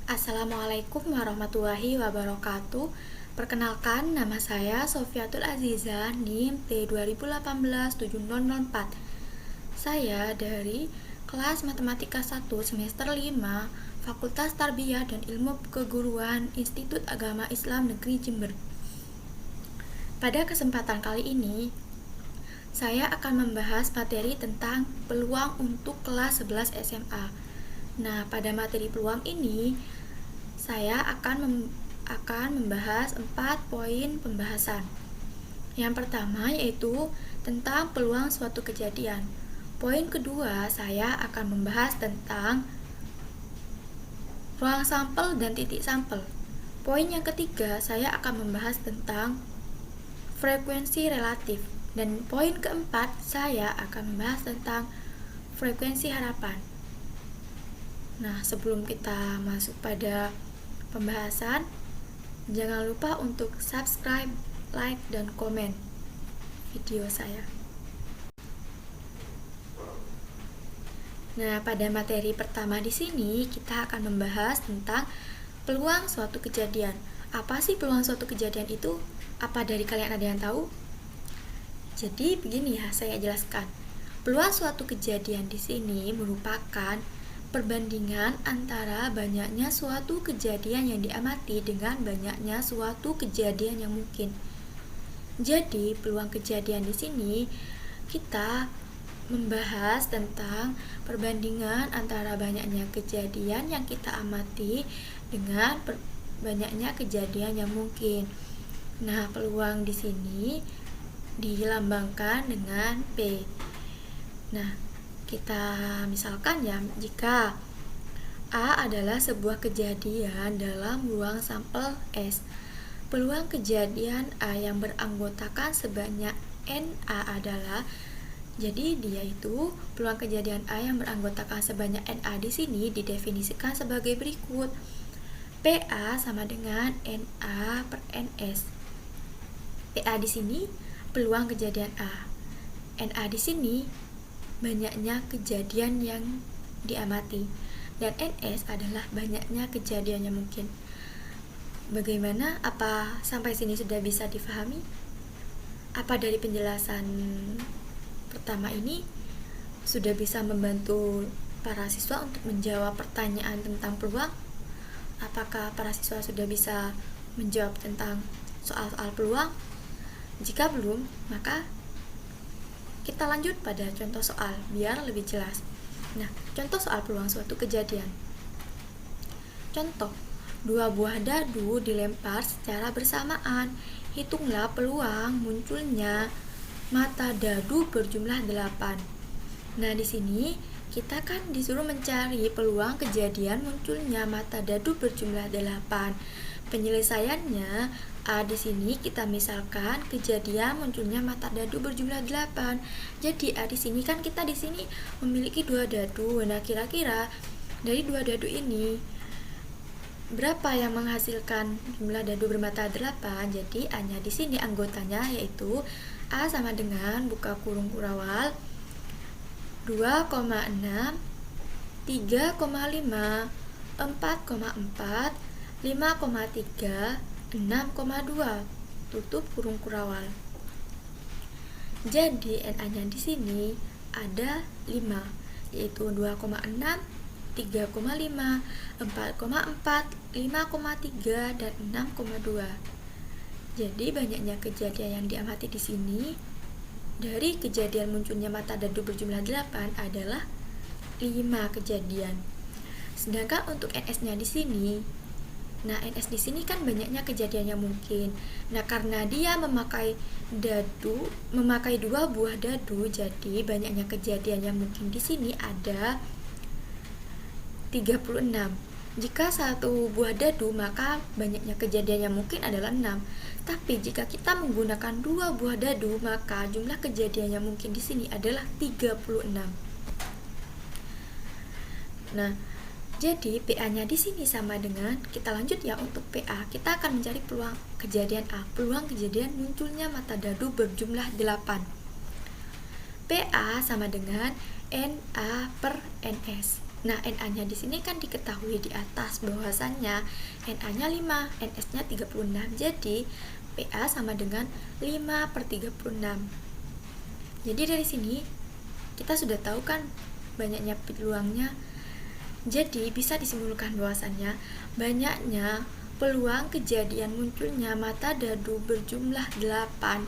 Assalamualaikum warahmatullahi wabarakatuh. Perkenalkan, nama saya Sofiatul Aziza, NIM T20187004. Saya dari kelas Matematika 1 semester 5, Fakultas Tarbiyah dan Ilmu Keguruan Institut Agama Islam Negeri Jember. Pada kesempatan kali ini, saya akan membahas materi tentang peluang untuk kelas 11 SMA. Nah, pada materi peluang ini, saya akan membahas 4 poin pembahasan. Yang pertama yaitu tentang peluang suatu kejadian. Poin kedua, saya akan membahas tentang ruang sampel dan titik sampel. Poin yang ketiga, saya akan membahas tentang frekuensi relatif. Dan poin keempat, saya akan membahas tentang frekuensi harapan. Nah, sebelum kita masuk pada pembahasan, jangan lupa untuk subscribe, like, dan komen video saya. Nah, pada materi pertama di sini kita akan membahas tentang peluang suatu kejadian. Apa sih peluang suatu kejadian itu? Apa dari kalian ada yang tahu? Jadi begini ya, saya jelaskan. Peluang suatu kejadian di sini merupakan perbandingan antara banyaknya suatu kejadian yang diamati dengan banyaknya suatu kejadian yang mungkin. Jadi, peluang kejadian di sini kita membahas tentang perbandingan antara banyaknya kejadian yang kita amati dengan banyaknya kejadian yang mungkin. Nah, peluang di sini dilambangkan dengan P. Nah, kita misalkan ya, jika A adalah sebuah kejadian dalam ruang sampel S, peluang kejadian A yang beranggotakan sebanyak NA adalah, jadi dia itu peluang kejadian A yang beranggotakan sebanyak NA di sini didefinisikan sebagai berikut. PA sama dengan NA per NS. PA di sini peluang kejadian A. NA di sini banyaknya kejadian yang diamati, dan NS adalah banyaknya kejadian yang mungkin. Bagaimana? Apa sampai sini sudah bisa difahami? Apa dari penjelasan pertama ini sudah bisa membantu para siswa untuk menjawab pertanyaan tentang peluang? Apakah para siswa sudah bisa menjawab tentang soal-soal peluang? Jika belum, maka kita lanjut pada contoh soal biar lebih jelas. Nah, contoh soal peluang suatu kejadian. Contoh, 2 buah dadu dilempar secara bersamaan. Hitunglah peluang munculnya mata dadu berjumlah 8. Nah, di sini kita kan disuruh mencari peluang kejadian munculnya mata dadu berjumlah 8. Penyelesaiannya A di sini kita misalkan kejadian munculnya mata dadu berjumlah 8. Jadi A di sini kan kita di sini memiliki 2 dadu. Nah, kira-kira dari 2 dadu ini berapa yang menghasilkan jumlah dadu bermata 8? Jadi A-nya di sini anggotanya yaitu A sama dengan buka kurung kurawal 2,6, 3,5, 4,4, 5,3, 6,2, tutup kurung kurawal. Jadi NA-nya di sini ada 5, yaitu 2,6, 3,5, 4,4, 5,3, dan 6,2. Jadi banyaknya kejadian yang diamati di sini dari kejadian munculnya mata dadu berjumlah 8 adalah 5 kejadian. Sedangkan untuk NS-nya di sini, nah, NS di sini kan banyaknya kejadian yang mungkin. Nah, karena dia memakai 2 buah dadu, jadi banyaknya kejadian yang mungkin di sini ada 36. Jika 1 buah dadu, maka banyaknya kejadian yang mungkin adalah 6. Tapi jika kita menggunakan 2 buah dadu, maka jumlah kejadian yang mungkin di sini adalah 36. Nah, jadi PA-nya di sini sama dengan, kita lanjut ya untuk PA. Kita akan mencari peluang kejadian A. Peluang kejadian munculnya mata dadu berjumlah 8. PA sama dengan NA per NS. Nah, NA-nya di sini kan diketahui di atas bahwasannya NA-nya 5, NS-nya 36. Jadi, PA sama dengan 5/36. Jadi dari sini kita sudah tahu kan banyaknya peluangnya. Jadi bisa disimpulkan bahwasannya banyaknya peluang kejadian munculnya mata dadu berjumlah 8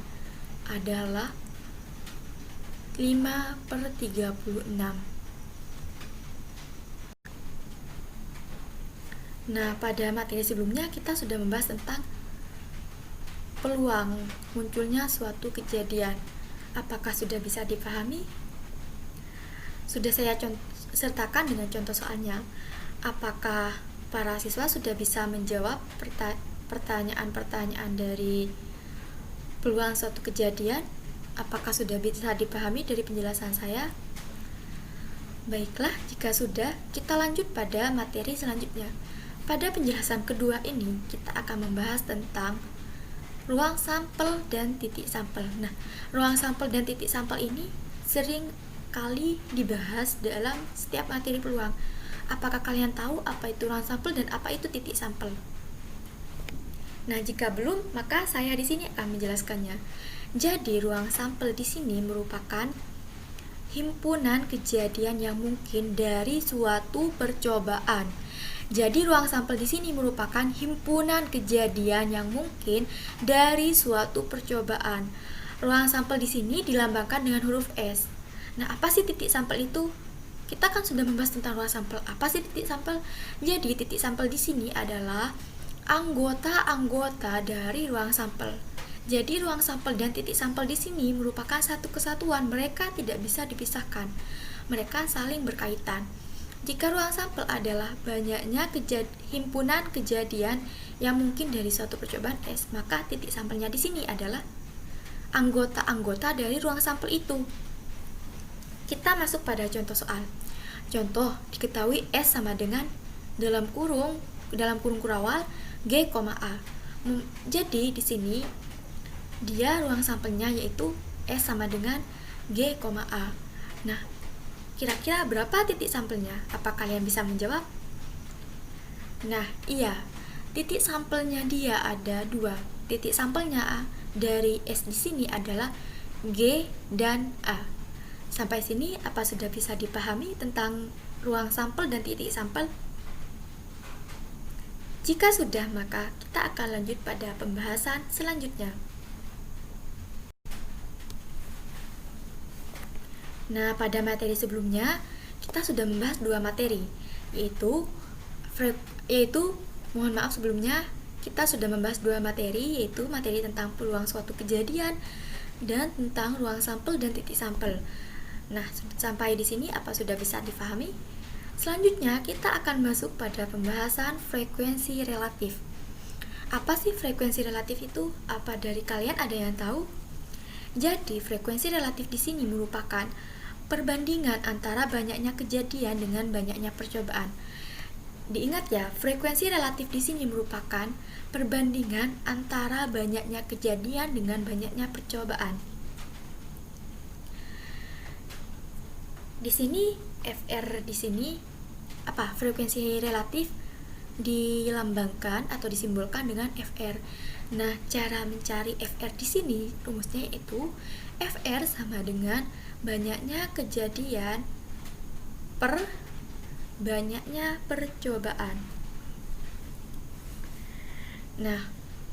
adalah 5/36. Nah, pada materi sebelumnya kita sudah membahas tentang peluang munculnya suatu kejadian. Apakah sudah bisa dipahami? Sudah saya sertakan dengan contoh soalnya. Apakah para siswa sudah bisa menjawab pertanyaan-pertanyaan dari peluang suatu kejadian? Apakah sudah bisa dipahami dari penjelasan saya? Baiklah, jika sudah, kita lanjut pada materi selanjutnya. Pada penjelasan kedua ini, kita akan membahas tentang ruang sampel dan titik sampel. Nah, ruang sampel dan titik sampel ini sering kali dibahas dalam setiap materi peluang. Apakah kalian tahu apa itu ruang sampel dan apa itu titik sampel? Nah, jika belum, maka saya di sini akan menjelaskannya. Jadi, ruang sampel di sini merupakan himpunan kejadian yang mungkin dari suatu percobaan. Jadi ruang sampel di sini merupakan himpunan kejadian yang mungkin dari suatu percobaan. Ruang sampel di sini dilambangkan dengan huruf S. Nah, apa sih titik sampel itu? Kita kan sudah membahas tentang ruang sampel. Apa sih titik sampel? Jadi titik sampel di sini adalah anggota-anggota dari ruang sampel. Jadi ruang sampel dan titik sampel di sini merupakan satu kesatuan. Mereka tidak bisa dipisahkan. Mereka saling berkaitan. Jika ruang sampel adalah banyaknya himpunan kejadian yang mungkin dari suatu percobaan S, maka titik sampelnya di sini adalah anggota-anggota dari ruang sampel itu. Kita masuk pada contoh soal. Contoh, diketahui S sama dengan dalam kurung kurawal G, A. Jadi di sini dia ruang sampelnya yaitu S sama dengan G, A. Nah, kira-kira berapa titik sampelnya? Apa kalian bisa menjawab? Nah, iya. Titik sampelnya dia ada 2. Titik sampelnya A dari S di sini adalah G dan A. Sampai sini apa sudah bisa dipahami tentang ruang sampel dan titik sampel? Jika sudah, maka kita akan lanjut pada pembahasan selanjutnya. Nah, pada materi sebelumnya kita sudah membahas 2 materi, yaitu mohon maaf sebelumnya kita sudah membahas 2 materi, yaitu materi tentang peluang suatu kejadian dan tentang ruang sampel dan titik sampel. Nah, sampai di sini apa sudah bisa dipahami? Selanjutnya kita akan masuk pada pembahasan frekuensi relatif. Apa sih frekuensi relatif itu? Apa dari kalian ada yang tahu? Jadi, frekuensi relatif di sini merupakan perbandingan antara banyaknya kejadian dengan banyaknya percobaan. Diingat ya, frekuensi relatif di sini merupakan perbandingan antara banyaknya kejadian dengan banyaknya percobaan. Di sini FR di sini frekuensi relatif dilambangkan atau disimbolkan dengan FR. Nah, cara mencari FR di sini rumusnya yaitu FR sama dengan banyaknya kejadian per banyaknya percobaan. Nah,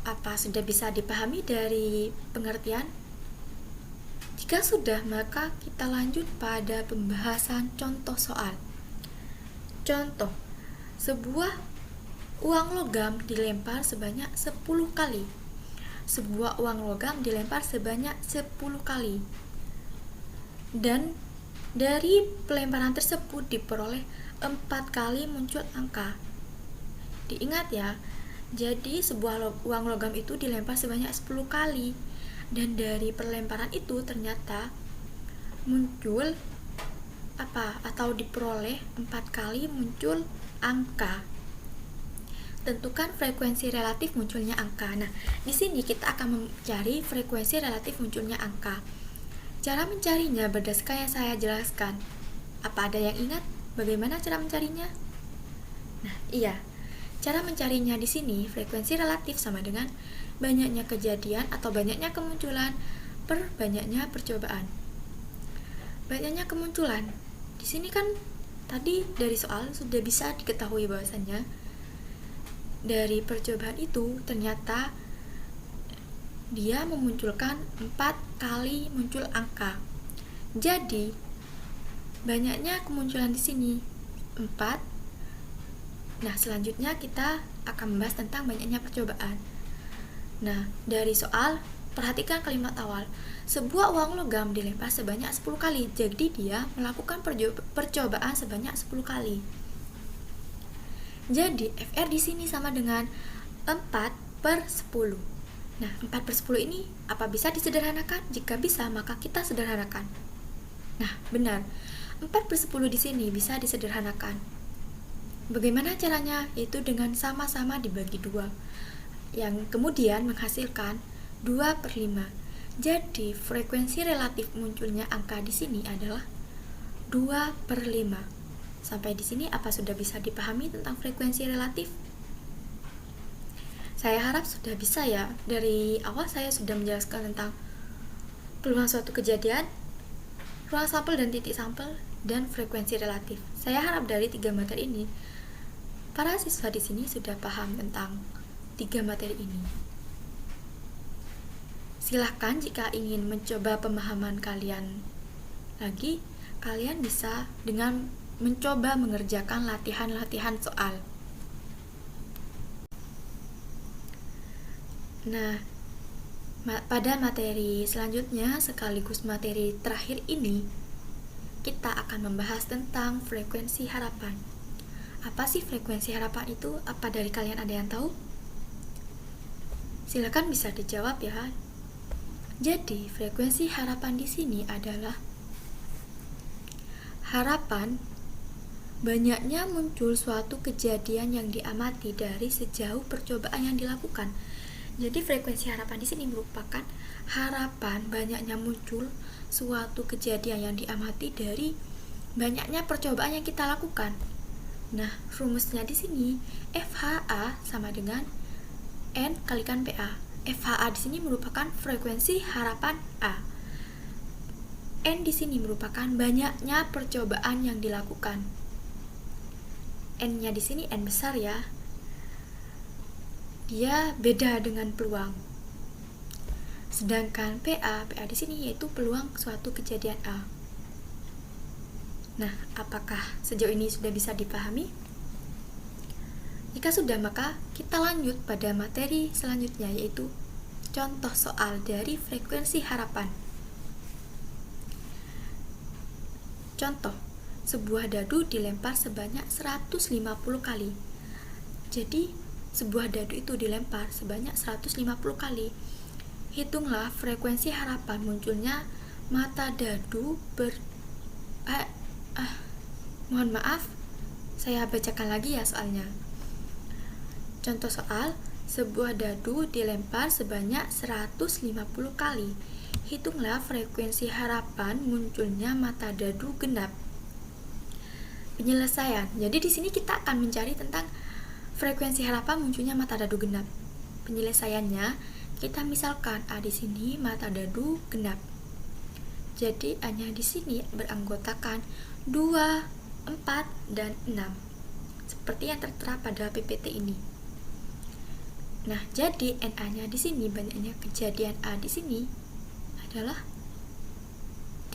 apa sudah bisa dipahami dari pengertian? Jika sudah, maka kita lanjut pada pembahasan contoh soal. Contoh, sebuah uang logam dilempar sebanyak 10 kali. Sebuah uang logam dilempar sebanyak 10 kali. Dan dari pelemparan tersebut diperoleh 4 kali muncul angka. Diingat ya, jadi sebuah uang logam itu dilempar sebanyak 10 kali. Dan dari perlemparan itu ternyata muncul atau diperoleh 4 kali muncul angka. Tentukan frekuensi relatif munculnya angka. Nah, di sini kita akan mencari frekuensi relatif munculnya angka. Cara mencarinya berdasarkan yang saya jelaskan. Apa ada yang ingat? Bagaimana cara mencarinya? Nah, iya. Cara mencarinya di sini, frekuensi relatif sama dengan banyaknya kejadian atau banyaknya kemunculan per banyaknya percobaan. Banyaknya kemunculan. Di sini kan tadi dari soal sudah bisa diketahui bahwasannya dari percobaan itu ternyata dia memunculkan 4 kali muncul angka. Jadi banyaknya kemunculan di sini 4. Nah, selanjutnya kita akan membahas tentang banyaknya percobaan. Nah, dari soal perhatikan kalimat awal. Sebuah uang logam dilempar sebanyak 10 kali. Jadi dia melakukan percobaan sebanyak 10 kali. Jadi FR di sini sama dengan 4/10. Nah, 4/10 ini apa bisa disederhanakan? Jika bisa, maka kita sederhanakan. Nah, benar. 4/10 di sini bisa disederhanakan. Bagaimana caranya? Yaitu dengan sama-sama dibagi 2, yang kemudian menghasilkan 2/5. Jadi, frekuensi relatif munculnya angka di sini adalah 2/5. Sampai di sini apa sudah bisa dipahami tentang frekuensi relatif? Saya harap sudah bisa ya. Dari awal saya sudah menjelaskan tentang peluang suatu kejadian, ruang sampel dan titik sampel, dan frekuensi relatif. Saya harap dari 3 materi ini, para siswa di sini sudah paham tentang 3 materi ini. Silahkan jika ingin mencoba pemahaman kalian lagi, kalian bisa dengan mencoba mengerjakan latihan-latihan soal. Nah, pada materi selanjutnya sekaligus materi terakhir ini, kita akan membahas tentang frekuensi harapan. Apa sih frekuensi harapan itu? Apa dari kalian ada yang tahu? Silakan bisa dijawab ya. Jadi, frekuensi harapan di sini adalah harapan banyaknya muncul suatu kejadian yang diamati dari sejauh percobaan yang dilakukan. Jadi frekuensi harapan di sini merupakan harapan banyaknya muncul suatu kejadian yang diamati dari banyaknya percobaan yang kita lakukan. Nah, rumusnya di sini FHA sama dengan N kalikan PA. FHA di sini merupakan frekuensi harapan A. N di sini merupakan banyaknya percobaan yang dilakukan. N-nya di sini N besar ya. Dia beda dengan peluang. Sedangkan PA di sini yaitu peluang suatu kejadian A. Nah, apakah sejauh ini sudah bisa dipahami? Jika sudah, maka kita lanjut pada materi selanjutnya, yaitu contoh soal dari frekuensi harapan. Contoh, sebuah dadu dilempar sebanyak 150 kali. Jadi, sebuah dadu itu dilempar sebanyak 150 kali. Hitunglah frekuensi harapan munculnya mata dadu mohon maaf, saya bacakan lagi ya soalnya. Contoh soal, sebuah dadu dilempar sebanyak 150 kali. Hitunglah frekuensi harapan munculnya mata dadu genap. Penyelesaian. Jadi di sini kita akan mencari tentang frekuensi harapan munculnya mata dadu genap. Penyelesaiannya, kita misalkan A di sini mata dadu genap. Jadi A-nya di sini beranggotakan 2, 4, dan 6. Seperti yang tertera pada PPT ini. Nah, jadi NA-nya di sini, banyaknya kejadian A di sini adalah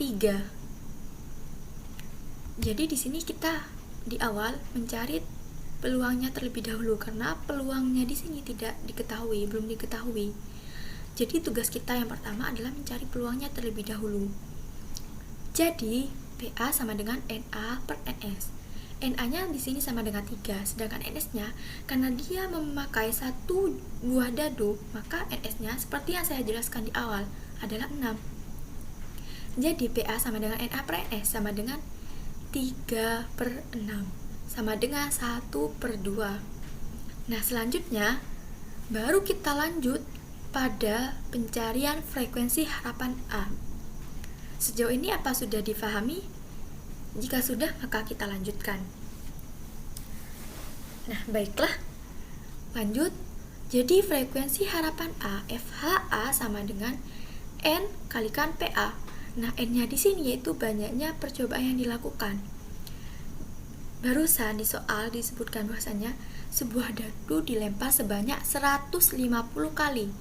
3. Jadi di sini kita di awal mencari peluangnya terlebih dahulu karena peluangnya di sini tidak diketahui, belum diketahui. Jadi tugas kita yang pertama adalah mencari peluangnya terlebih dahulu. Jadi PA sama dengan NA per NS. NA-nya di sini sama dengan 3, sedangkan NS-nya karena dia memakai satu buah dadu, maka NS-nya seperti yang saya jelaskan di awal adalah 6. Jadi PA sama dengan NA per NS sama dengan 3/6. Sama dengan 1/2. Nah, selanjutnya baru kita lanjut pada pencarian frekuensi harapan A. Sejauh ini apa sudah difahami? Jika sudah, maka kita lanjutkan. Nah, baiklah. Lanjut. Jadi frekuensi harapan A, FHA sama dengan N kalikan PA. Nah, N-nya di sini yaitu banyaknya percobaan yang dilakukan. Barusan di soal disebutkan bahwasanya sebuah dadu dilempar sebanyak 150 kali.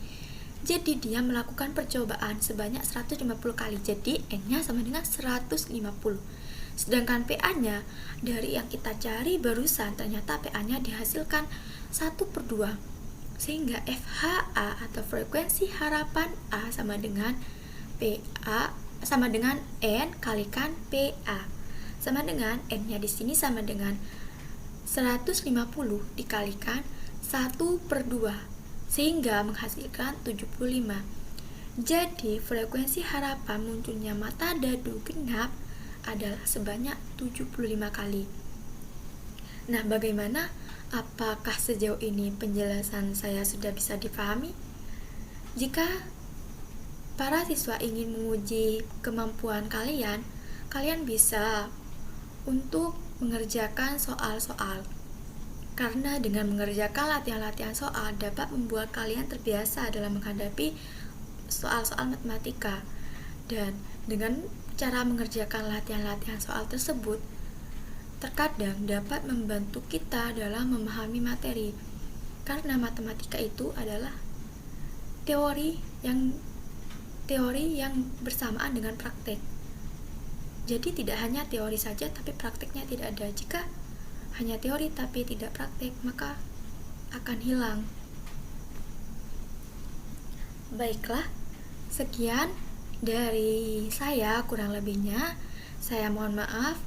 Jadi dia melakukan percobaan sebanyak 150 kali. Jadi N-nya sama dengan 150. Sedangkan PA-nya dari yang kita cari barusan ternyata PA-nya dihasilkan 1/2. Sehingga FHA atau frekuensi harapan A sama dengan PA sama dengan N kalikan PA. Sama dengan N-nya di sini sama dengan 150 dikalikan 1/2 sehingga menghasilkan 75. Jadi frekuensi harapan munculnya mata dadu genap adalah sebanyak 75 kali. Nah, bagaimana? Apakah sejauh ini penjelasan saya sudah bisa dipahami? Jika para siswa ingin menguji kemampuan kalian, kalian bisa untuk mengerjakan soal-soal. Karena dengan mengerjakan latihan-latihan soal dapat membuat kalian terbiasa dalam menghadapi soal-soal matematika. Dan dengan cara mengerjakan latihan-latihan soal tersebut, terkadang dapat membantu kita dalam memahami materi. Karena matematika itu adalah teori yang bersamaan dengan praktek. Jadi tidak hanya teori saja tapi prakteknya tidak ada. Jika hanya teori tapi tidak praktek, maka akan hilang. Baiklah, sekian dari saya, kurang lebihnya saya mohon maaf.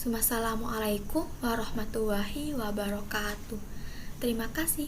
Wassalamualaikum warahmatullahi wabarakatuh. Terima kasih.